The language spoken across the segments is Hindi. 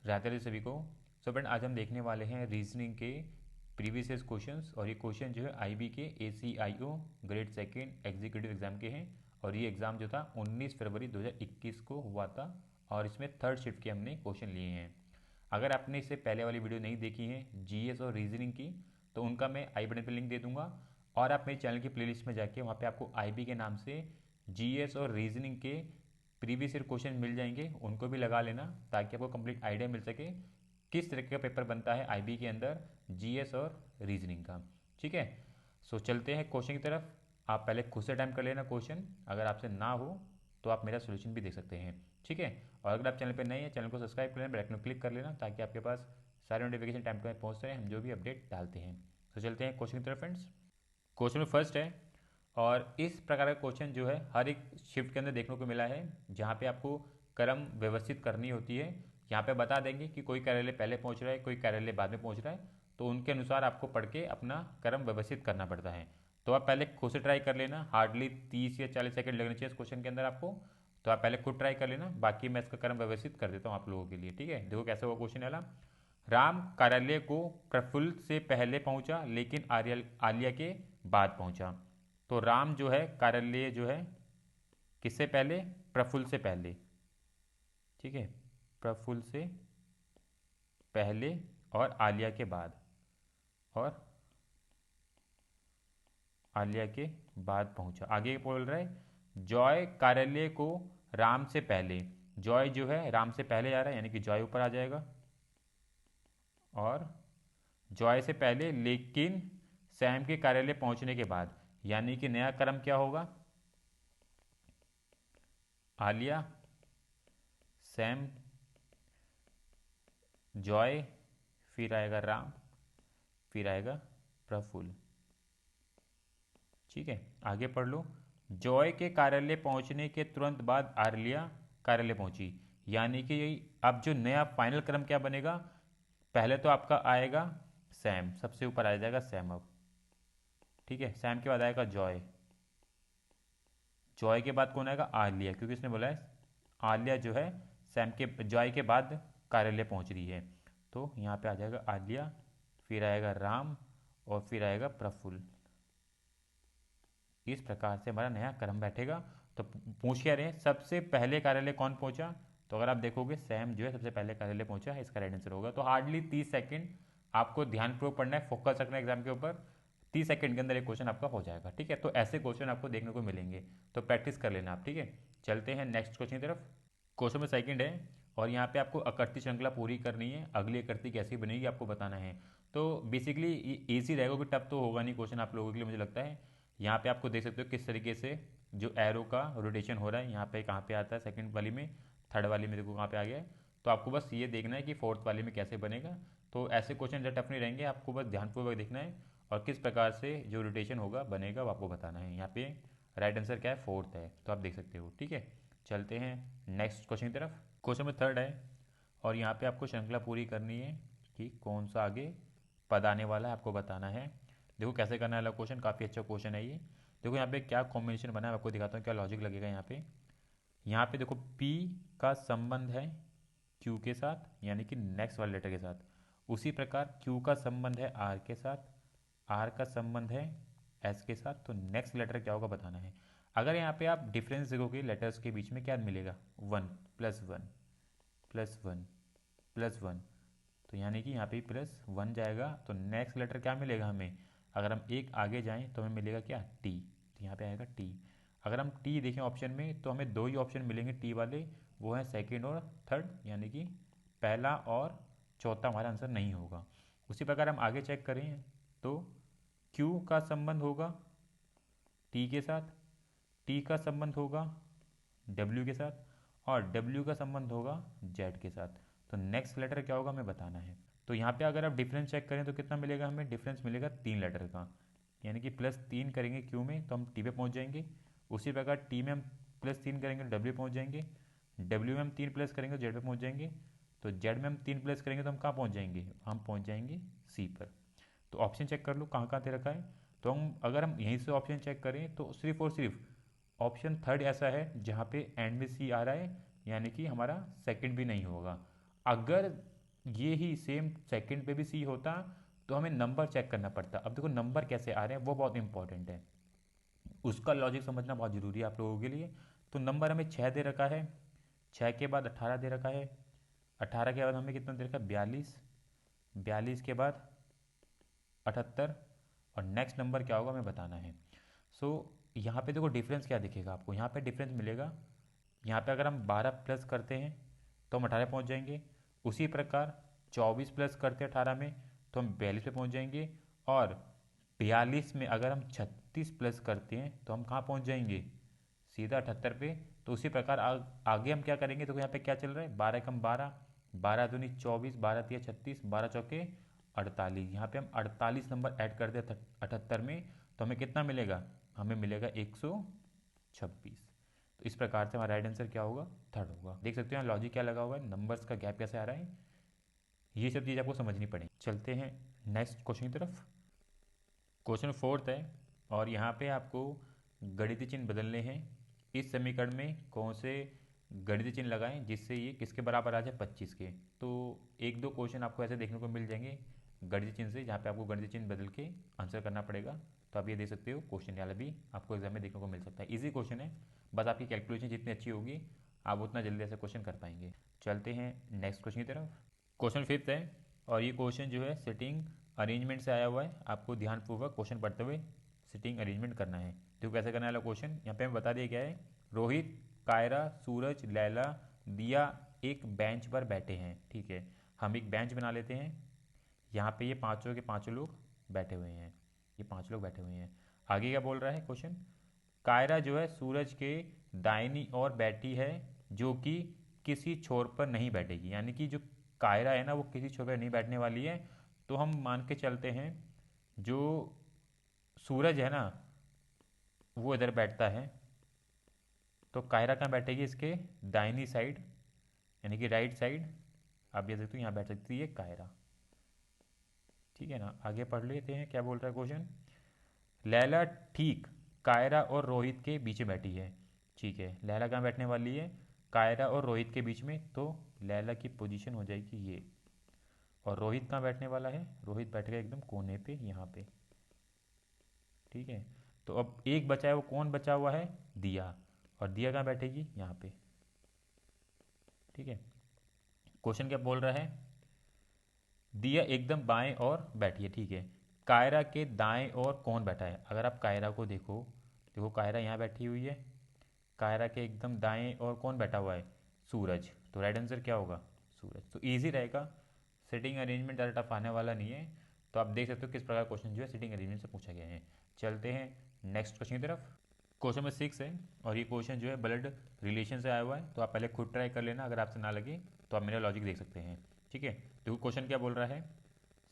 राधे राधे सभी को। सो फ्रेंड, आज हम देखने वाले हैं रीजनिंग के प्रीवियस ईयर क्वेश्चंस। और ये क्वेश्चन जो है आईबी के ACIO grade second executive exam के हैं। और ये एग्ज़ाम जो था 19 फरवरी 2021 को हुआ था। और इसमें थर्ड शिफ्ट के हमने क्वेश्चन लिए हैं। अगर आपने इससे पहले वाली वीडियो नहीं देखी है जीएस और रीजनिंग की, तो उनका मैं आई बटन पर लिंक दे दूंगा। और आप मेरे चैनल की प्लेलिस्ट में जाके वहाँ पे आपको आईबी के नाम से जीएस और रीजनिंग के प्रीवियस ईयर क्वेश्चन मिल जाएंगे, उनको भी लगा लेना ताकि आपको कंप्लीट आइडिया मिल सके किस तरह का पेपर बनता है आईबी के अंदर जीएस और रीजनिंग का। ठीक है, सो चलते हैं क्वेश्चन की तरफ। आप पहले खुद से टाइम कर लेना क्वेश्चन, अगर आपसे ना हो तो आप मेरा सोल्यूशन भी देख सकते हैं। ठीक है, और अगर आप चैनल पर नए हैं, चैनल को सब्सक्राइब कर लेना, बेल आइकन को क्लिक कर लेना ताकि आपके पास सारे नोटिफिकेशन टाइम पर पहुँचते हैं हम जो भी अपडेट डालते हैं। तो चलते हैं क्वेश्चन की तरफ फ्रेंड्स। क्वेश्चन में फर्स्ट है, और इस प्रकार का क्वेश्चन जो है हर एक शिफ्ट के अंदर देखने को मिला है, जहाँ पे आपको क्रम व्यवस्थित करनी होती है। यहाँ पे बता देंगे कि कोई कार्यालय पहले पहुँच रहा है, कोई कार्यालय बाद में पहुँच रहा है, तो उनके अनुसार आपको पढ़ के अपना क्रम व्यवस्थित करना पड़ता है। तो आप पहले खुद से ट्राई कर लेना, हार्डली 30 या 40 सेकंड लगने चाहिए इस क्वेश्चन के अंदर आपको। तो आप पहले खुद ट्राई कर लेना, बाकी मैं इसका क्रम व्यवस्थित कर देता हूँ आप लोगों के लिए। ठीक है, देखो कैसे हुआ क्वेश्चन वाला। राम कार्यालय को प्रफुल्ल से पहले पहुंचा लेकिन आलिया के बाद पहुंचा। तो राम जो है कार्यालय जो है किससे पहले, प्रफुल्ल से पहले। ठीक है, प्रफुल्ल से पहले और आलिया के बाद, और आलिया के बाद पहुंचा। आगे बोल रहा है जॉय कार्यालय को राम से पहले। जॉय जो है राम से पहले जा रहा है, यानी कि जॉय ऊपर आ जाएगा। और जॉय से पहले लेकिन सैम के कार्यालय पहुंचने के बाद, यानी कि नया क्रम क्या होगा, आलिया, सैम, जॉय, फिर आएगा राम, फिर आएगा प्रफुल्ल। ठीक है, आगे पढ़ लो। जॉय के कार्यालय पहुंचने के तुरंत बाद आलिया कार्यालय पहुंची, यानी कि अब जो नया फाइनल क्रम क्या बनेगा, पहले तो आपका आएगा सैम, सबसे ऊपर आ जाएगा सैम अब। ठीक है, सैम के बाद आएगा जॉय, जॉय के बाद कौन आएगा, आलिया, क्योंकि इसने बोला है आलिया जो है सैम के जॉय के बाद कार्यालय पहुंच रही है। तो यहाँ पे आ जाएगा आलिया, फिर आएगा राम, और फिर आएगा प्रफुल्ल। इस प्रकार से हमारा नया क्रम बैठेगा। तो पूछ क्या रहे हैं, सबसे पहले कार्यालय कौन पहुंचा, तो अगर आप देखोगे सैम जो है सबसे पहले कार्यालय पहुंचा है, इसका राइट आंसर होगा। तो हार्डली 30 सेकंड आपको ध्यानपूर्वक पढ़ना है, फोकस रखना है एग्जाम के ऊपर। 30 सेकंड के अंदर एक क्वेश्चन आपका हो जाएगा। ठीक है, तो ऐसे क्वेश्चन आपको देखने को मिलेंगे, तो प्रैक्टिस कर लेना आप। ठीक है, चलते हैं नेक्स्ट क्वेश्चन की तरफ। क्वेश्चन में सेकंड है, और यहाँ पे आपको आकृति श्रृंखला पूरी करनी है, अगली आकृति कैसी बनेगी आपको बताना है। तो बेसिकली ईजी रहेगा, कोई टफ तो होगा नहीं क्वेश्चन आप लोगों के लिए, मुझे लगता है। यहाँ पे आपको देख सकते हो किस तरीके से जो एरो का रोटेशन हो रहा है, यहाँ पे कहाँ पे आता है सेकंड वाली में, थर्ड वाली में देखो कहाँ पे आ गया है। तो आपको बस ये देखना है कि फोर्थ वाली में कैसे बनेगा। तो ऐसे क्वेश्चन जो टफ नहीं रहेंगे, आपको बस ध्यानपूर्वक देखना है, और किस प्रकार से जो रोटेशन होगा बनेगा वो आपको बताना है। यहाँ पे राइट आंसर क्या है, फोर्थ है, तो आप देख सकते हो। ठीक है, चलते हैं नेक्स्ट क्वेश्चन की तरफ। क्वेश्चन में थर्ड है, और यहाँ पे आपको श्रृंखला पूरी करनी है कि कौन सा आगे पद आने वाला है, आपको बताना है। देखो कैसे करना है, क्वेश्चन काफ़ी अच्छा क्वेश्चन है ये। देखो यहाँ पे क्या कॉम्बिनेशन बना है, आपको दिखाता हूँ क्या लॉजिक लगेगा यहाँ पे। यहाँ पे देखो P का संबंध है Q के साथ, यानी कि नेक्स्ट वाले लेटर के साथ। उसी प्रकार Q का संबंध है R के साथ, R का संबंध है S के साथ। तो नेक्स्ट लेटर क्या होगा बताना है। अगर यहाँ पे आप डिफरेंस देखोगे लेटर्स के बीच में क्या मिलेगा, 1 +1 +1 +1। तो यानी कि यहाँ पे +1 जाएगा, तो नेक्स्ट लेटर क्या मिलेगा हमें, अगर हम एक आगे जाएं तो हमें मिलेगा क्या, टी। तो यहाँ पे आएगा टी। अगर हम टी देखें ऑप्शन में, तो हमें दो ही ऑप्शन मिलेंगे टी वाले, वो हैं सेकंड और थर्ड, यानी कि पहला और चौथा हमारा आंसर नहीं होगा। उसी प्रकार हम आगे चेक करें तो क्यू का संबंध होगा टी के साथ, टी का संबंध होगा डब्ल्यू के साथ, और डब्ल्यू का संबंध होगा जेड के साथ। तो नेक्स्ट लेटर क्या होगा हमें बताना है। तो यहाँ पे अगर आप डिफरेंस चेक करें तो कितना मिलेगा हमें, डिफरेंस मिलेगा 3 लेटर का, यानी कि +3 करेंगे क्यू में तो हम टी पे पहुँच जाएंगे। उसी प्रकार टी में हम +3 करेंगे तो डब्ल्यू पहुँच जाएंगे, डब्ल्यू में हम 3 प्लस करेंगे तो जेड पे पहुँच जाएंगे, तो जेड में हम 3 प्लस करेंगे तो हम कहाँ पहुँच जाएंगे, हम पहुँच जाएंगे सी पर। तो ऑप्शन चेक कर लो कहाँ कहाँ दे रखा है। तो हम अगर हम यहीं से ऑप्शन चेक करें तो सिर्फ और सिर्फ ऑप्शन थर्ड ऐसा है जहाँ पे एंड में सी आ रहा है, यानी कि हमारा सेकंड भी नहीं होगा। अगर ये ही सेम सेकंड पे भी सी होता तो हमें नंबर चेक करना पड़ता। अब देखो नंबर कैसे आ रहे हैं वो बहुत इंपॉर्टेंट है, उसका लॉजिक समझना बहुत ज़रूरी है आप लोगों के लिए। तो नंबर हमें 6 दे रखा है, 6 के बाद 18 दे रखा है, 18 के बाद हमें कितना दे रखा है 42, 42 के बाद 78, और नेक्स्ट नंबर क्या होगा हमें बताना है। सो यहाँ पे देखो डिफरेंस क्या दिखेगा आपको, यहाँ पे डिफरेंस मिलेगा, यहाँ पे अगर हम 12 प्लस करते हैं तो हम 18 पहुँच जाएंगे, उसी प्रकार 24 प्लस करते हैं 18 में तो हम 42 पे पहुँच जाएंगे, और 42 में अगर हम 36 प्लस करते हैं तो हम कहाँ पहुँच जाएंगे, सीधा 78 पे। तो उसी प्रकार आगे हम क्या करेंगे, तो यहाँ पे क्या चल रहा है 12 कम 12, 12 दूनी 24, 12 तिया 36, 12 चौके 48, यहाँ पे हम 48 नंबर ऐड कर दे 78 में तो हमें कितना मिलेगा, हमें मिलेगा 126। तो इस प्रकार से हमारा राइट आंसर क्या होगा, थर्ड होगा। देख सकते हो यहाँ लॉजिक क्या लगा हुआ है, नंबर्स का गैप कैसे आ रहा है, ये सब चीज़ आपको समझनी पड़ेगी। चलते हैं नेक्स्ट क्वेश्चन की तरफ। क्वेश्चन फोर्थ है, और यहाँ पे आपको गणितीय चिन्ह बदलने हैं। इस समीकरण में कौन से गणितीय चिन्ह लगाएं जिससे ये किसके बराबर आ जाए 25 के। तो एक दो क्वेश्चन आपको ऐसे देखने को मिल जाएंगे गणितीय चिन्ह से, जहाँ पे आपको गणितीय चिन्ह बदल के आंसर करना पड़ेगा। तो आप ये देख सकते हो क्वेश्चन वाला भी आपको एग्जाम में देखने को मिल सकता है। इजी क्वेश्चन है, बस आपकी कैलकुलेशन जितनी अच्छी होगी आप उतना जल्दी ऐसे क्वेश्चन कर पाएंगे। चलते हैं नेक्स्ट क्वेश्चन की तरफ। क्वेश्चन फिफ्थ है, और ये क्वेश्चन जो है सिटिंग अरेंजमेंट से आया हुआ है। आपको ध्यानपूर्वक क्वेश्चन पढ़ते हुए सिटिंग अरेंजमेंट करना है। तो कैसे करना है क्वेश्चन यहाँ पे हमें बता दिया गया है, रोहित, कायरा, सूरज, लैला, दिया एक बेंच पर बैठे हैं। ठीक है, हम एक बेंच बना लेते हैं, यहाँ पे ये पांचों के पांचों लोग बैठे हुए हैं, ये पांच लोग बैठे हुए हैं। आगे क्या बोल रहा है क्वेश्चन, कायरा जो है सूरज के दाहिनी ओर बैठी है जो कि किसी छोर पर नहीं बैठेगी, यानी कि जो कायरा है ना वो किसी छोर पर नहीं बैठने वाली है। तो हम मान के चलते हैं जो सूरज है ना वो इधर बैठता है, तो कायरा कहाँ बैठेगी, इसके दाहिनी साइड यानी कि राइट साइड। आप देख सकते हो यहाँ बैठ सकती है कायरा। ठीक है ना, आगे पढ़ लेते हैं क्या बोल रहा है क्वेश्चन। लैला ठीक कायरा और रोहित के बीच में बैठी है। ठीक है, लैला कहाँ बैठने वाली है, कायरा और रोहित के बीच में, तो लैला की पोजीशन हो जाएगी ये। और रोहित कहाँ बैठने वाला है, रोहित बैठेगा एकदम कोने पे यहाँ पे। ठीक है, तो अब एक बचा है, वो कौन बचा हुआ है, दिया, और दिया कहाँ बैठेगी यहाँ पे। ठीक है, क्वेश्चन क्या बोल रहा है, दिया एकदम बाएं और बैठी है। ठीक है, कायरा के दाएं और कौन बैठा है, अगर आप कायरा को देखो, देखो कायरा यहाँ बैठी हुई है, कायरा के एकदम दाएं और कौन बैठा हुआ है, सूरज। तो राइट आंसर क्या होगा, सूरज। तो इजी रहेगा, सिटिंग अरेंजमेंट ज़्यादा टफ आने वाला नहीं है। तो आप देख सकते हो किस प्रकार क्वेश्चन जो है सिटिंग अरेंजमेंट से पूछा गया है। चलते हैं नेक्स्ट क्वेश्चन की तरफ। क्वेश्चन नंबर 6 है, और ये क्वेश्चन जो है ब्लड रिलेशन से आया हुआ है। तो आप पहले खुद ट्राई कर लेना, अगर आपसे ना लगे तो आप मेरा लॉजिक देख सकते हैं। ठीक है, तो क्वेश्चन क्या बोल रहा है,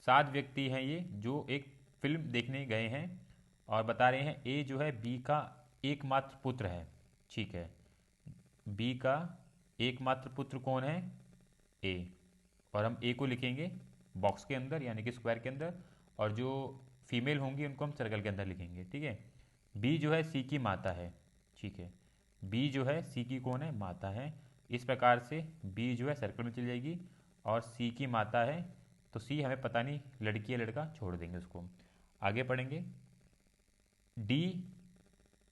7 व्यक्ति हैं ये जो एक फिल्म देखने गए हैं, और बता रहे हैं ए जो है बी का एकमात्र पुत्र है। ठीक है, बी का एकमात्र पुत्र कौन है, ए, और हम ए को लिखेंगे बॉक्स के अंदर यानी कि स्क्वायर के अंदर, और जो फीमेल होंगी उनको हम सर्कल के अंदर लिखेंगे। ठीक है, बी जो है सी की माता है। ठीक है, बी जो है सी की कौन है, माता है। इस प्रकार से बी जो है सर्कल में चली जाएगी, और सी की माता है तो सी हमें पता नहीं लड़की या लड़का, छोड़ देंगे उसको। आगे पढ़ेंगे, डी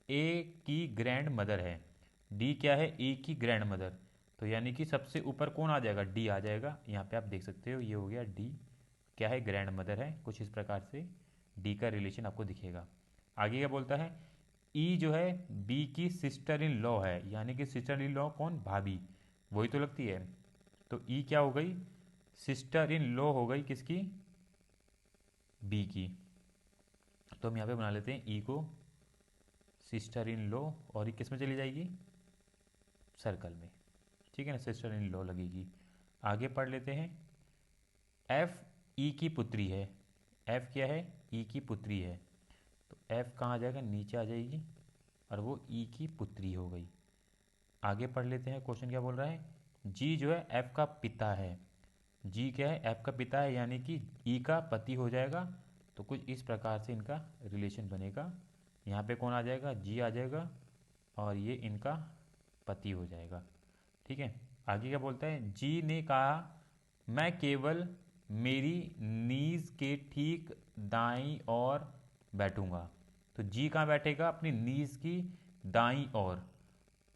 ए की ग्रैंड मदर है। डी क्या है, ए की ग्रैंड मदर, तो यानी कि सबसे ऊपर कौन आ जाएगा, डी आ जाएगा। यहाँ पे आप देख सकते हो ये हो गया डी, क्या है, ग्रैंड मदर है। कुछ इस प्रकार से डी का रिलेशन आपको दिखेगा। आगे क्या बोलता है, ई जो है बी की सिस्टर इन लॉ है, यानी कि सिस्टर इन लॉ कौन, भाभी, वही तो लगती है। तो ई क्या हो गई, सिस्टर इन लॉ हो गई किसकी, बी की। तो हम यहाँ पे बना लेते हैं ई को सिस्टर इन लॉ, और ये किस में चली जाएगी, सर्कल में। ठीक है ना, सिस्टर इन लॉ लगेगी। आगे पढ़ लेते हैं, एफ ई की पुत्री है। एफ क्या है, ई की पुत्री है, तो एफ कहाँ आ जाएगा, नीचे आ जाएगी, और वो ई की पुत्री हो गई। आगे पढ़ लेते हैं, क्वेश्चन क्या बोल रहा है, जी जो है एफ का पिता है। जी क्या है, एफ का पिता है, यानी कि ई का पति हो जाएगा। तो कुछ इस प्रकार से इनका रिलेशन बनेगा। यहाँ पे कौन आ जाएगा, जी आ जाएगा, और ये इनका पति हो जाएगा। ठीक है, आगे क्या बोलता है, जी ने कहा मैं केवल मेरी नीज के ठीक दाईं ओर बैठूंगा। तो जी कहाँ बैठेगा? अपनी नीज की दाईं ओर।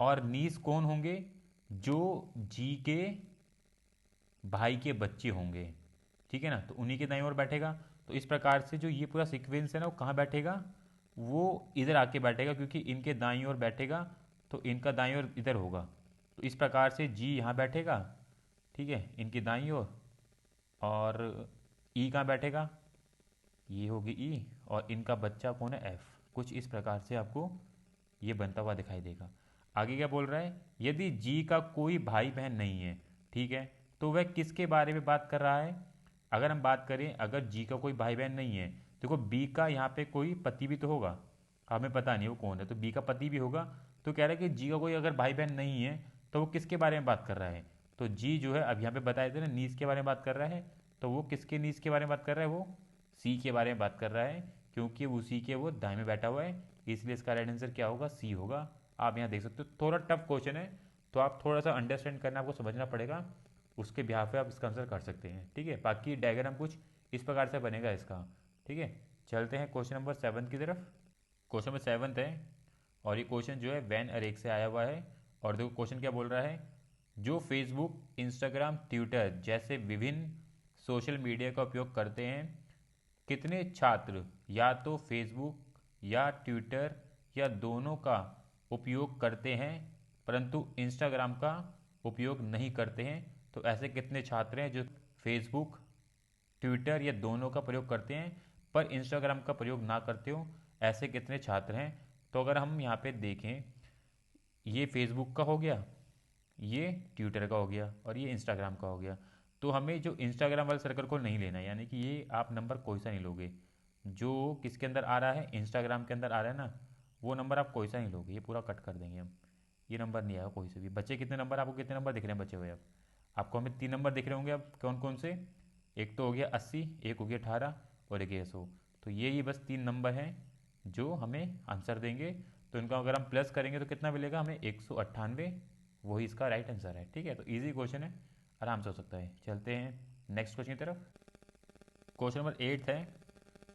और नीज कौन होंगे? जो जी के भाई के बच्चे होंगे, ठीक है ना, तो उन्हीं के दाईं ओर बैठेगा। तो इस प्रकार से जो ये पूरा सीक्वेंस है ना, वो कहाँ बैठेगा? वो इधर आके बैठेगा, क्योंकि इनके दाईं ओर बैठेगा तो इनका दाईं ओर इधर होगा। तो इस प्रकार से जी यहाँ बैठेगा, ठीक है, इनकी दाईं ओर। और ई कहाँ बैठेगा? ये होगी ई, और इनका बच्चा कौन है? एफ। कुछ इस प्रकार से आपको ये बनता हुआ दिखाई देगा। आगे क्या बोल रहा है? यदि जी का कोई भाई बहन नहीं है, ठीक है, तो वह किसके बारे में बात कर रहा है? अगर हम बात करें, अगर जी का कोई भाई बहन नहीं है, देखो बी का यहाँ पे कोई पति भी तो होगा, हमें पता नहीं वो कौन है, तो बी का पति भी होगा। तो कह रहा है कि जी का कोई अगर भाई बहन नहीं है तो वो किसके बारे में बात कर रहा है? तो जी जो है, अब यहाँ पे बताए थे ना, नीस के बारे में बात कर रहा है। तो वो किसके नीस के बारे में बात कर रहा है? वो सी के बारे में बात कर रहा है, क्योंकि उसी के वो दाएं में बैठा हुआ है, इसलिए इसका राइट आंसर क्या होगा? सी होगा। आप यहाँ देख सकते हो, थोड़ा टफ क्वेश्चन है, तो आप थोड़ा सा अंडरस्टैंड करना, आपको समझना पड़ेगा, उसके बिहार पे आप इसका आंसर कर सकते हैं, ठीक है। बाकी डायग्राम कुछ इस प्रकार से बनेगा इसका, ठीक है। चलते हैं क्वेश्चन नंबर 7 की तरफ। क्वेश्चन नंबर 7 है, और ये क्वेश्चन जो है वैन अरेक से आया हुआ है। और देखो क्वेश्चन क्या बोल रहा है? जो फेसबुक, इंस्टाग्राम, ट्विटर जैसे विभिन्न सोशल मीडिया का उपयोग करते हैं, कितने छात्र या तो फेसबुक या ट्विटर या दोनों का उपयोग करते हैं परंतु इंस्टाग्राम का उपयोग नहीं करते हैं? तो ऐसे कितने छात्र हैं जो फेसबुक, ट्विटर या दोनों का प्रयोग करते हैं पर इंस्टाग्राम का प्रयोग ना करते हो? ऐसे कितने छात्र हैं? तो अगर हम यहाँ पे देखें, ये फेसबुक का हो गया, ये ट्विटर का हो गया, और ये इंस्टाग्राम का हो गया। तो हमें जो इंस्टाग्राम वाले सर्कल को नहीं लेना है, यानी कि ये आप नंबर कोई सा नहीं लोगे। जो किसके अंदर आ रहा है? इंस्टाग्राम के अंदर आ रहा है ना, वो नंबर आप कोई सा नहीं लोगे, ये पूरा कट कर देंगे हम। ये नंबर नहीं आएगा कोई से भी। बचे कितने नंबर? आपको कितने नंबर दिख रहे हैं बचे हुए? अब आपको हमें 3 नंबर दिख रहे होंगे। अब कौन कौन से? एक तो हो गया 80, एक हो गया 18, और एक है 100। तो ये बस 3 नंबर हैं जो हमें आंसर देंगे। तो इनका अगर हम प्लस करेंगे तो कितना मिलेगा हमें? 198। वही इसका राइट आंसर है, ठीक है। तो इजी क्वेश्चन है, आराम से हो सकता है। चलते हैं नेक्स्ट क्वेश्चन की तरफ। क्वेश्चन नंबर 8 है,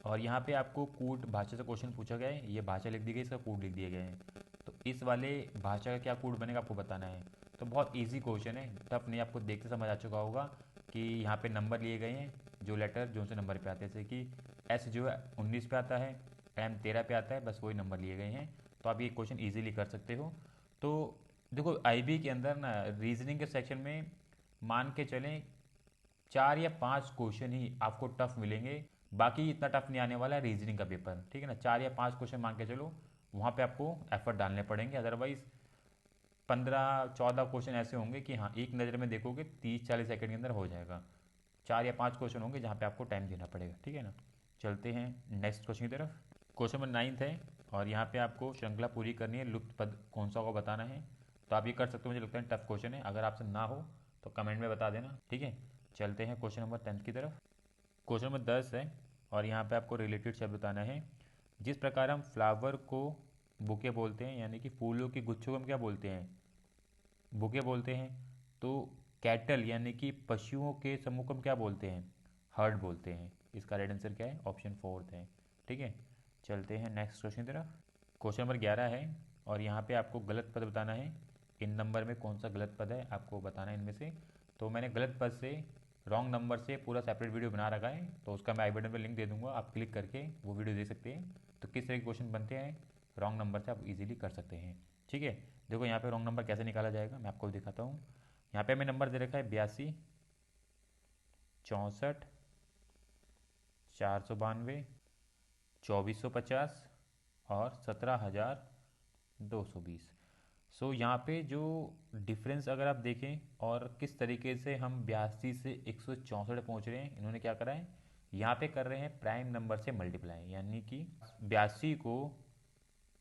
और यहाँ पे आपको कूट भाषा से क्वेश्चन पूछा गया है। ये भाषा लिख दी गई, इसका कूट लिख दिए गए हैं। तो इस वाले भाषा का क्या कूट बनेगा आपको बताना है। तो बहुत इजी क्वेश्चन है, टफ नहीं, आपको देखते समझ आ चुका होगा कि यहाँ पे नंबर लिए गए हैं, जो लेटर जो से नंबर पे आते हैं, जैसे कि एस जो है 19 पे आता है, एम 13 पे आता है, बस वही नंबर लिए गए हैं। तो आप ये क्वेश्चन ईजिली कर सकते हो। तो देखो आईबी के अंदर ना, रीजनिंग के सेक्शन में मान के चलें 4 या 5 क्वेश्चन ही आपको टफ मिलेंगे। बाकी इतना टफ नहीं आने वाला है रीजनिंग का पेपर, ठीक है ना। 4 या 5 क्वेश्चन मान के चलो, वहाँ पे आपको एफर्ट डालने पड़ेंगे। अदरवाइज 15-14 क्वेश्चन ऐसे होंगे कि हाँ, एक नज़र में देखोगे 30-40 सेकंड के अंदर हो जाएगा। 4 या 5 क्वेश्चन होंगे जहाँ पे आपको टाइम देना पड़ेगा, ठीक है ना। चलते हैं नेक्स्ट क्वेश्चन की तरफ। क्वेश्चन नंबर 9 है, और यहाँ पे आपको श्रृंखला पूरी करनी है, लुप्त पद कौन सा होगा बताना है। तो आप ये कर सकते हो, मुझे लगता है टफ क्वेश्चन है, अगर आपसे ना हो तो कमेंट में बता देना, ठीक है। चलते हैं क्वेश्चन नंबर 10 की तरफ। क्वेश्चन नंबर 10 है, और यहाँ पे आपको रिलेटेड शब्द बताना है। जिस प्रकार हम फ्लावर को बुके बोलते हैं, यानी कि फूलों के गुच्छों को हम क्या बोलते हैं? बुके बोलते हैं। तो कैटल यानी कि पशुओं के समूह को हम क्या बोलते हैं? हर्ड बोलते हैं। इसका राइट आंसर क्या है? ऑप्शन 4 है, ठीक है। चलते हैं नेक्स्ट क्वेश्चन की तरफ। क्वेश्चन नंबर 11 है, और यहाँ पे आपको गलत पद बताना है। इन नंबर में कौन सा गलत पद है आपको बताना है इनमें से। तो मैंने गलत पद से, रॉन्ग नंबर से पूरा सेपरेट वीडियो बना रखा है, तो उसका मैं आई बटन पर लिंक दे दूंगा, आप क्लिक करके वो वीडियो देख सकते हैं। तो किस तरह के क्वेश्चन बनते हैं रॉन्ग नंबर से, आप इजीली कर सकते हैं, ठीक है। देखो यहाँ पे रॉन्ग नंबर कैसे निकाला जाएगा, मैं आपको दिखाता हूँ। यहाँ पे हमें नंबर दे रखा है 82, 64, 492, 2450 और 17,220। सो यहाँ पे जो डिफरेंस अगर आप देखें, और किस तरीके से हम 82 से 164 पहुँच रहे हैं, इन्होंने क्या करा है, यहाँ पे कर रहे हैं प्राइम नंबर से मल्टीप्लाई, यानी कि 82 को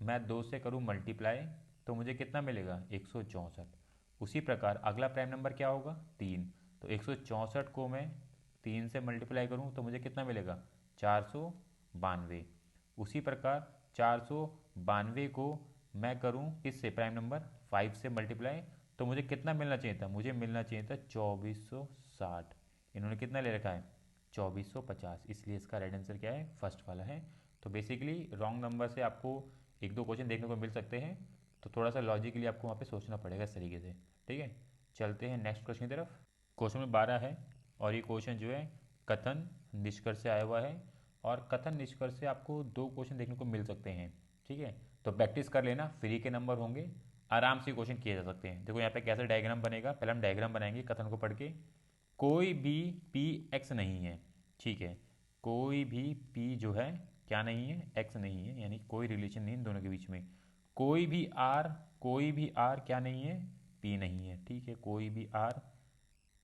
मैं 2 से करूँ मल्टीप्लाई, तो मुझे कितना मिलेगा? 164। उसी प्रकार अगला प्राइम नंबर क्या होगा? 3। तो 164 को मैं 3 से मल्टीप्लाई करूँ तो मुझे कितना मिलेगा? 492। उसी प्रकार 492 को मैं करूँ किससे? प्राइम नंबर 5 से मल्टीप्लाई, तो मुझे कितना मिलना चाहिए था? मुझे मिलना चाहिए था 2460। इन्होंने कितना ले रखा है 2450, इसलिए इसका राइट आंसर क्या है फर्स्ट वाला है। तो बेसिकली रॉन्ग नंबर से आपको एक दो क्वेश्चन देखने को मिल सकते हैं, तो थोड़ा सा लॉजिकली आपको वहाँ पे सोचना पड़ेगा इस तरीके से। ठीक है, चलते हैं नेक्स्ट क्वेश्चन की तरफ। क्वेश्चन नंबर 12 है और ये क्वेश्चन जो है कथन निष्कर्ष से आया हुआ है, और कथन निष्कर्ष से आपको दो क्वेश्चन देखने को मिल सकते हैं। ठीक है, तो प्रैक्टिस कर लेना, फ्री के नंबर होंगे, आराम से क्वेश्चन किए जा सकते हैं। देखो यहाँ पे कैसे डायग्राम बनेगा, पहले हम डायग्राम बनाएंगे कथन को पढ़ के। कोई भी पी एक्स नहीं है। ठीक है, कोई भी पी जो है क्या नहीं है, एक्स नहीं है, यानी कोई रिलेशन नहीं इन दोनों के बीच में। कोई भी आर, कोई भी आर क्या नहीं है, पी नहीं है। ठीक है, कोई भी आर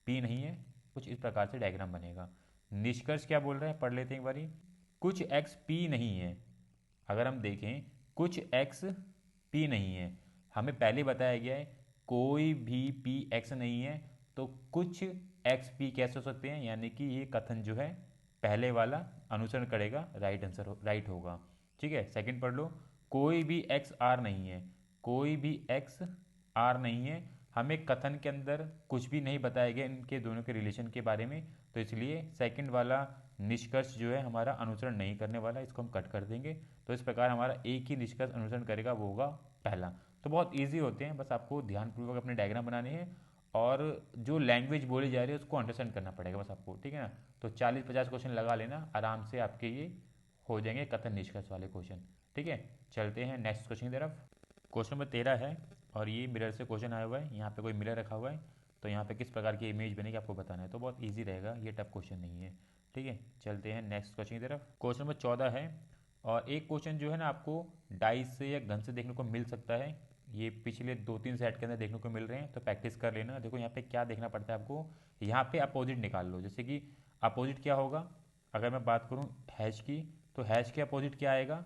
पी नहीं है, कुछ इस प्रकार से डायग्राम बनेगा। निष्कर्ष क्या बोल रहे हैं, पढ़ लेते हैं एक बारी। कुछ एक्स पी नहीं है। अगर हम देखें कुछ एक्स पी नहीं है, हमें पहले बताया गया है कोई भी पी एक्स नहीं है, तो कुछ एक्स पी कैसे हो सकते हैं, यानी कि ये कथन जो है पहले वाला अनुसरण करेगा, राइट आंसर राइट होगा। ठीक है, सेकंड पढ़ लो। कोई भी एक्स आर नहीं है, कोई भी एक्स आर नहीं है, हमें कथन के अंदर कुछ भी नहीं बताया गया इनके दोनों के रिलेशन के बारे में, तो इसलिए सेकंड वाला निष्कर्ष जो है हमारा अनुसरण नहीं करने वाला, इसको हम कट कर देंगे। तो इस प्रकार हमारा एक ही निष्कर्ष अनुसरण करेगा, वो होगा पहला। तो बहुत इजी होते हैं, बस आपको ध्यानपूर्वक अपने डायग्राम बनाने हैं और जो लैंग्वेज बोली जा रही है उसको अंडरस्टैंड करना पड़ेगा बस आपको। ठीक है ना, तो 40-50 क्वेश्चन लगा लेना, आराम से आपके ये हो जाएंगे कथन निष्कर्ष वाले क्वेश्चन। ठीक है, चलते हैं नेक्स्ट क्वेश्चन की तरफ। क्वेश्चन नंबर 13 है और ये मिरर से क्वेश्चन आया हुआ है, यहाँ पे कोई मिरर रखा हुआ है, तो यहाँ पे किस प्रकार की इमेज बनेगी आपको बताना है, तो बहुत इजी रहेगा, ये टफ क्वेश्चन नहीं है। ठीक है, चलते हैं नेक्स्ट क्वेश्चन की तरफ। क्वेश्चन नंबर 14 है और एक क्वेश्चन जो है ना आपको डाइस से या गन से देखने को मिल सकता है, ये पिछले 2-3 सेट के अंदर देखने को मिल रहे हैं, तो प्रैक्टिस कर लेना। देखो यहाँ पे क्या देखना पड़ता है आपको, यहाँ पे अपोजिट निकाल लो। जैसे कि अपोजिट क्या होगा, अगर मैं बात करूँ हैश की, तो हैश के अपोजिट क्या आएगा,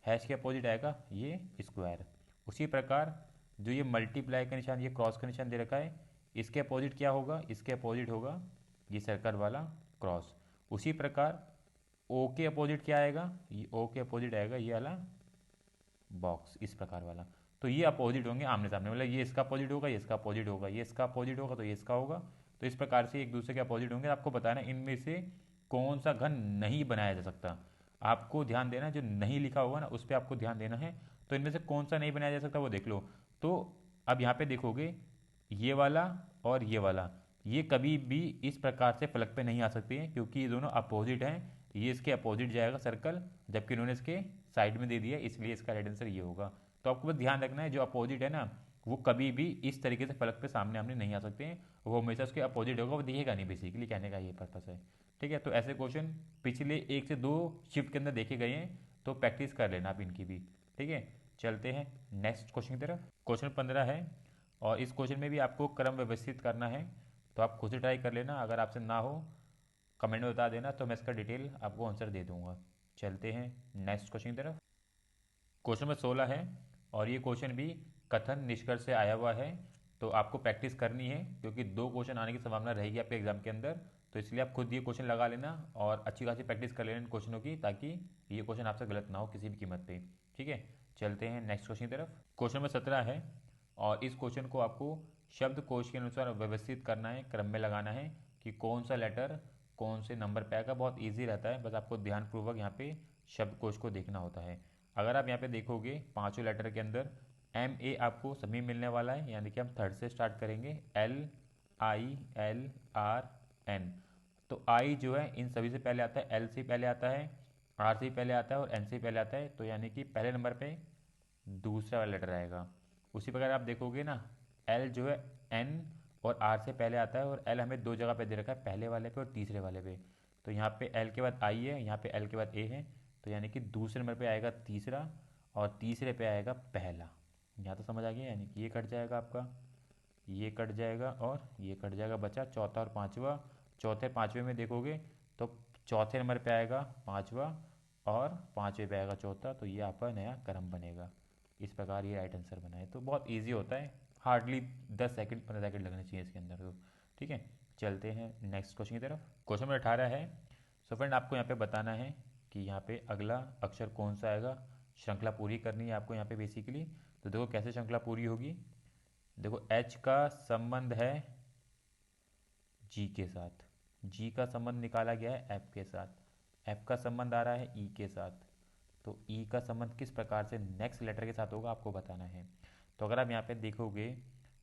हैश के अपोजिट आएगा ये स्क्वायर। उसी प्रकार जो ये मल्टीप्लाई का निशान, ये क्रॉस का निशान दे रखा है, इसके अपोजिट क्या होगा, इसके अपोजिट होगा ये सर्कल वाला क्रॉस। उसी प्रकार ओ के अपोजिट क्या आएगा, ये ओ के अपोजिट आएगा ये वाला बॉक्स, इस प्रकार वाला। तो ये अपोजिट होंगे आमने सामने, मतलब ये इसका अपोजिट होगा, ये इसका अपोजिट होगा, ये इसका अपोजिट होगा तो ये इसका होगा। तो इस प्रकार से एक दूसरे के अपोजिट होंगे। आपको बताना है इनमें से कौन सा घन नहीं बनाया जा सकता। आपको ध्यान देना है, जो नहीं लिखा होगा ना उस पर आपको ध्यान देना है। तो इनमें से कौन सा नहीं बनाया जा सकता वो देख लो। तो अब यहाँ पे देखोगे ये वाला और ये वाला, ये कभी भी इस प्रकार से फलक पे नहीं आ सकती हैं, क्योंकि ये दोनों अपोजिट हैं। ये इसके अपोजिट जाएगा सर्कल, जबकि इन्होंने इसके साइड में दे दिया, इसलिए इसका राइट आंसर ये होगा। तो आपको बस ध्यान रखना है जो अपोजिट है ना, वो कभी भी इस तरीके से फलक पे सामने आमने नहीं आ सकते हैं, वो हमेशा उसके अपोजिट होगा, वो दिखेगा नहीं, बेसिकली कहने का ये पर्पस है। ठीक है, तो ऐसे क्वेश्चन पिछले 1 से 2 शिफ्ट के अंदर देखे गए हैं, तो प्रैक्टिस कर लेना आप इनकी भी। ठीक है, चलते हैं नेक्स्ट क्वेश्चन की तरफ। क्वेश्चन 15 है और इस क्वेश्चन में भी आपको क्रम व्यवस्थित करना है, तो आप खुद से ट्राई कर लेना, अगर आपसे ना हो कमेंट में बता देना, तो मैं इसका डिटेल आपको आंसर दे दूंगा। चलते हैं नेक्स्ट क्वेश्चन की तरफ। क्वेश्चन नंबर 16 है और ये क्वेश्चन भी कथन निष्कर्ष से आया हुआ है, तो आपको प्रैक्टिस करनी है, क्योंकि 2 क्वेश्चन आने की संभावना रहेगी आपके एग्जाम के अंदर। तो इसलिए आप खुद ये क्वेश्चन लगा लेना और अच्छी खासी प्रैक्टिस कर लेना इन क्वेश्चनों की, ताकि ये क्वेश्चन आपसे गलत ना हो किसी भी कीमत पे। ठीक है, चलते हैं नेक्स्ट क्वेश्चन की तरफ। क्वेश्चन नंबर 17 है और इस क्वेश्चन को आपको शब्दकोश के अनुसार व्यवस्थित करना है, क्रम में लगाना है कि कौन सा लेटर कौन से नंबर पे आएगा। बहुत ईजी रहता है, बस आपको ध्यानपूर्वक यहाँ पे शब्दकोश को देखना होता है। अगर आप यहाँ पे देखोगे पांचों लेटर के अंदर एम ए आपको सभी मिलने वाला है, यानी कि हम थर्ड से स्टार्ट करेंगे, L I L R N. तो आई जो है इन सभी से पहले आता है, एल से पहले आता है, आर से पहले आता है और एन से पहले आता है, तो यानी कि पहले नंबर पे दूसरा वाला लेटर आएगा। उसी प्रकार आप देखोगे ना, एल जो है एन और आर से पहले आता है, और एल हमें 2 जगह पे दे रखा है, पहले वाले पे और तीसरे वाले पे। तो यहाँ पे एल के बाद आई है, यहाँ पे एल के बाद ए है, तो यानी कि दूसरे नंबर पे आएगा तीसरा और तीसरे पे आएगा पहला। यहाँ तो समझ आ गया, यानी कि ये कट जाएगा आपका, ये कट जाएगा और ये कट जाएगा, बचा चौथा और पांचवा। चौथे पांचवे में देखोगे तो चौथे नंबर पे आएगा पांचवा और पांचवे पे आएगा चौथा, तो ये आपका नया क्रम बनेगा। इस प्रकार ये राइट आंसर बना है, तो बहुत ईजी होता है, हार्डली 10 सेकंड 15 सेकंड लगने चाहिए इसके अंदर। तो ठीक है, चलते हैं नेक्स्ट क्वेश्चन की तरफ। क्वेश्चन नंबर 18 है। सो फ्रेंड आपको यहाँ पे बताना है कि यहाँ पे अगला अक्षर कौन सा आएगा, श्रृंखला पूरी करनी है आपको यहाँ पे बेसिकली। तो देखो कैसे श्रृंखला पूरी होगी, देखो एच का संबंध है जी के साथ, जी का संबंध निकाला गया है एफ के साथ, एफ का संबंध आ रहा है ई के साथ। तो ई का संबंध किस प्रकार से नेक्स्ट लेटर के साथ होगा आपको बताना है। तो अगर आप यहाँ पे देखोगे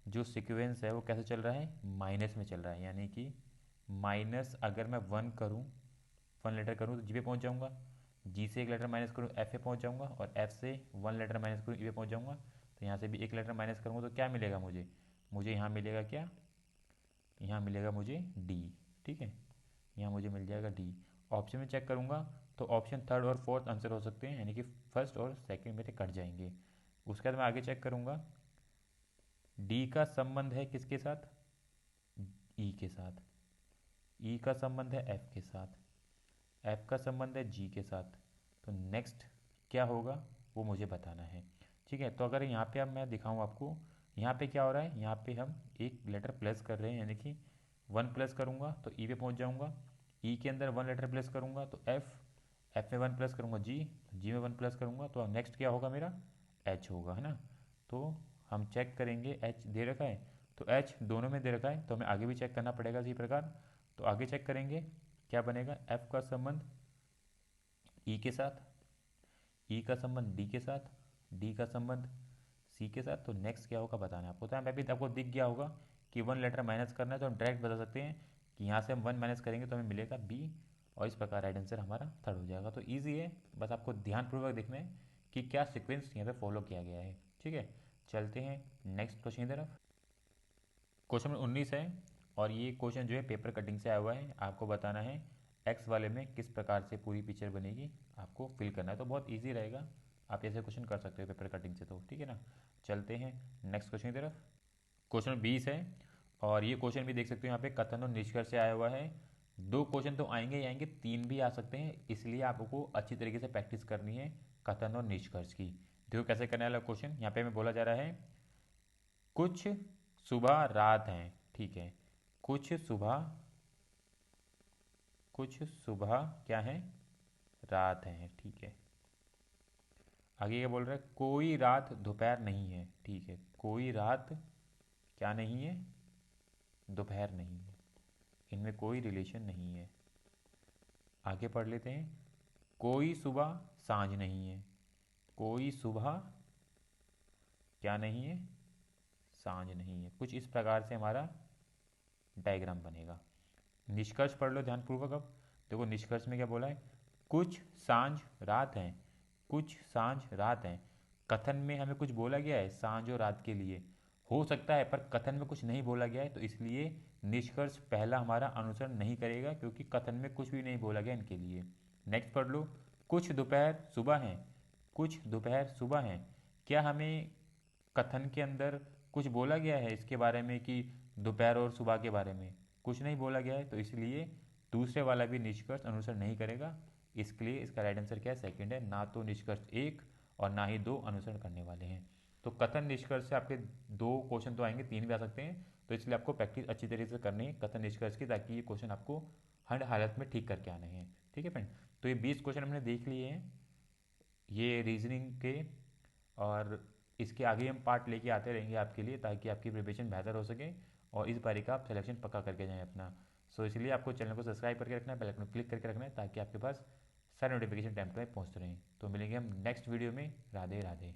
जो सीक्वेंस है वो कैसे चल रहा है, माइनस में चल रहा है, यानी कि माइनस अगर मैं वन करूँ, वन लेटर करूँ तो जी पे पहुँच जाऊँगा, जी से एक लेटर माइनस करूँ एफ पे पहुँच जाऊँगा, और एफ से वन लेटर माइनस करूँ ई पे पहुँच जाऊँगा। तो यहाँ से भी एक लेटर माइनस करूँगा तो क्या मिलेगा मुझे, मुझे यहाँ मिलेगा क्या, यहाँ मिलेगा मुझे डी। ठीक है, यहाँ मुझे मिल जाएगा डी। ऑप्शन में चेक करूँगा तो ऑप्शन थर्ड और फोर्थ आंसर हो सकते हैं, यानी कि फर्स्ट और सेकंड मेरे कट जाएंगे। उसके बाद मैं आगे चेक करूँगा, डी का संबंध है किसके साथ, ई के साथ, ई का संबंध है एफ के साथ, एफ का संबंध है जी के साथ। तो नेक्स्ट क्या होगा वो मुझे बताना है। ठीक है, तो अगर यहाँ पे अब मैं दिखाऊँ आपको, यहाँ पे क्या हो रहा है, यहाँ पे हम एक लेटर प्लस कर रहे हैं, यानी कि वन प्लस करूँगा तो ई पे पहुँच जाऊँगा, ई के अंदर वन लेटर प्लस करूँगा तो एफ, एफ में वन प्लस करूँगा जी, जी में वन प्लस करूँगा तो नेक्स्ट क्या होगा मेरा, एच होगा, है ना। तो हम चेक करेंगे, एच दे रखा है तो एच दोनों में दे रखा है तो हमें आगे भी चेक करना पड़ेगा इसी प्रकार। तो आगे चेक करेंगे क्या बनेगा, एफ का संबंध ई के साथ, ई का संबंध डी के साथ, डी का संबंध सी के साथ। तो नेक्स्ट क्या होगा बताना है आपको। तो यहाँ पे भी आपको दिख गया होगा कि वन लेटर माइनस करना है तो हम डायरेक्ट बता सकते हैं कि यहाँ से हम वन माइनस करेंगे तो हमें मिलेगा बी, और इस प्रकार राइट आंसर हमारा थर्ड हो जाएगा। तो ईजी है, बस आपको ध्यानपूर्वक देखना है कि क्या सिक्वेंस यहाँ पे फॉलो किया गया है। ठीक है, चलते हैं नेक्स्ट क्वेश्चन की तरफ। क्वेश्चन नंबर 19 है, और ये क्वेश्चन जो है पेपर कटिंग से आया हुआ है। आपको बताना है एक्स वाले में किस प्रकार से पूरी पिक्चर बनेगी, आपको फिल करना है। तो बहुत इजी रहेगा, आप ऐसे क्वेश्चन कर सकते हो पेपर कटिंग से। तो ठीक है ना, चलते हैं नेक्स्ट क्वेश्चन की तरफ। क्वेश्चन 20 है, और ये क्वेश्चन भी देख सकते हो यहाँ पे कथन और निष्कर्ष से आया हुआ है। दो क्वेश्चन तो आएंगे ही आएंगे, तीन भी आ सकते हैं, इसलिए आपको अच्छी तरीके से प्रैक्टिस करनी है कथन और निष्कर्ष की। देखो कैसे करने वाला क्वेश्चन, यहाँ पे हमें बोला जा रहा है कुछ सुबह रात हैं, ठीक है, कुछ सुबह, कुछ सुबह क्या है, रात है, ठीक है। आगे क्या बोल रहा है, कोई रात दोपहर नहीं है, ठीक है, कोई रात क्या नहीं है, दोपहर नहीं है, इनमें कोई रिलेशन नहीं है। आगे पढ़ लेते हैं, कोई सुबह सांझ नहीं है, कोई सुबह क्या नहीं है, सांझ नहीं है। कुछ इस प्रकार से हमारा डायग्राम बनेगा। निष्कर्ष पढ़ लो ध्यानपूर्वक। अब देखो निष्कर्ष में क्या बोला है, कुछ सांझ रात हैं, कुछ सांझ रात हैं। कथन में हमें कुछ बोला गया है सांझ और रात के लिए, हो सकता है, पर कथन में कुछ नहीं बोला गया है, तो इसलिए निष्कर्ष पहला हमारा अनुसरण नहीं करेगा, क्योंकि कथन में कुछ भी नहीं बोला गया इनके लिए। नेक्स्ट पढ़ लो, कुछ दोपहर सुबह हैं, कुछ दोपहर सुबह हैं। क्या हमें कथन के अंदर कुछ बोला गया है इसके बारे में कि दोपहर और सुबह के बारे में, कुछ नहीं बोला गया है, तो इसलिए दूसरे वाला भी निष्कर्ष अनुसरण नहीं करेगा। इसके लिए इसका राइट आंसर क्या है, सेकंड है, ना तो निष्कर्ष एक और ना ही दो अनुसरण करने वाले हैं। तो कथन निष्कर्ष से आपके दो क्वेश्चन तो आएंगे, तीन भी आ सकते हैं, तो इसलिए आपको प्रैक्टिस अच्छी तरीके से करनी है कथन निष्कर्ष की, ताकि ये क्वेश्चन आपको हर हालत में ठीक करके आने हैं। ठीक है फ्रेंड, तो ये 20 क्वेश्चन हमने देख लिए हैं ये रीजनिंग के, और इसके आगे हम पार्ट लेके आते रहेंगे आपके लिए, ताकि आपकी प्रिपरेशन बेहतर हो सके और इस बारी का आप सिलेक्शन पक्का करके जाएं अपना। सो इसलिए आपको चैनल को सब्सक्राइब करके रखना है, बेल आइकन को क्लिक करके रखना है, ताकि आपके पास सारे नोटिफिकेशन टाइम पे पहुंचते रहें। तो मिलेंगे हम नेक्स्ट वीडियो में। राधे राधे।